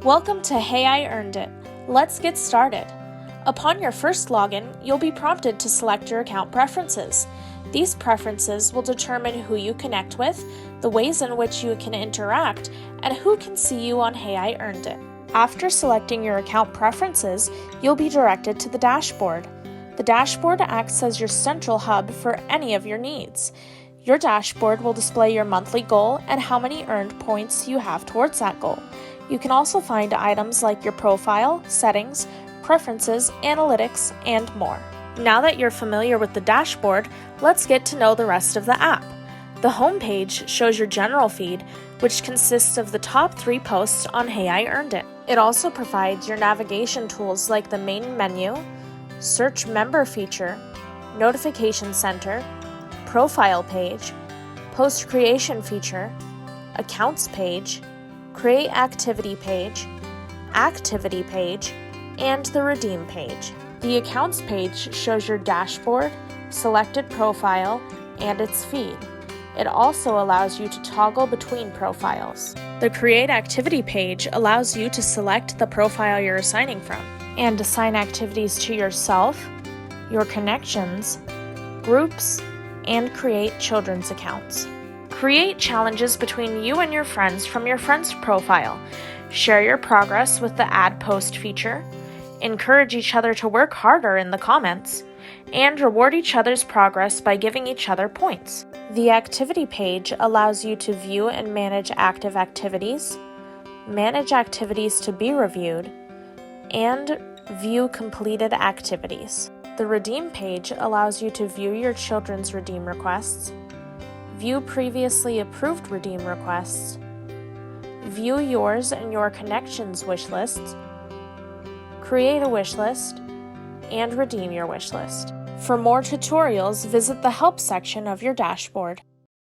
Welcome to Hey I Earned It. Let's get started. Upon your first login, you'll be prompted to select your account preferences. These preferences will determine who you connect with, the ways in which you can interact, and who can see you on Hey I Earned It. After selecting your account preferences, you'll be directed to the dashboard. The dashboard acts as your central hub for any of your needs. Your dashboard will display your monthly goal and how many earned points you have towards that goal. You can also find items like your profile, settings, preferences, analytics, and more. Now that you're familiar with the dashboard, let's get to know the rest of the app. The home page shows your general feed, which consists of the top 3 posts on Hey I Earned It. It also provides your navigation tools like the main menu, search member feature, notification center, profile page, post creation feature, accounts page, create activity page, and the redeem page. The accounts page shows your dashboard, selected profile, and its feed. It also allows you to toggle between profiles. The create activity page allows you to select the profile you're assigning from and assign activities to yourself, your connections, groups, and create children's accounts. Create challenges between you and your friends from your friend's profile. Share your progress with the add post feature. Encourage each other to work harder in the comments. And reward each other's progress by giving each other points. The activity page allows you to view and manage active activities, manage activities to be reviewed, and view completed activities. The redeem page allows you to view your children's redeem requests, view previously approved redeem requests, view yours and your connections wish lists, create a wish list, and redeem your wish list. For more tutorials, visit the help section of your dashboard.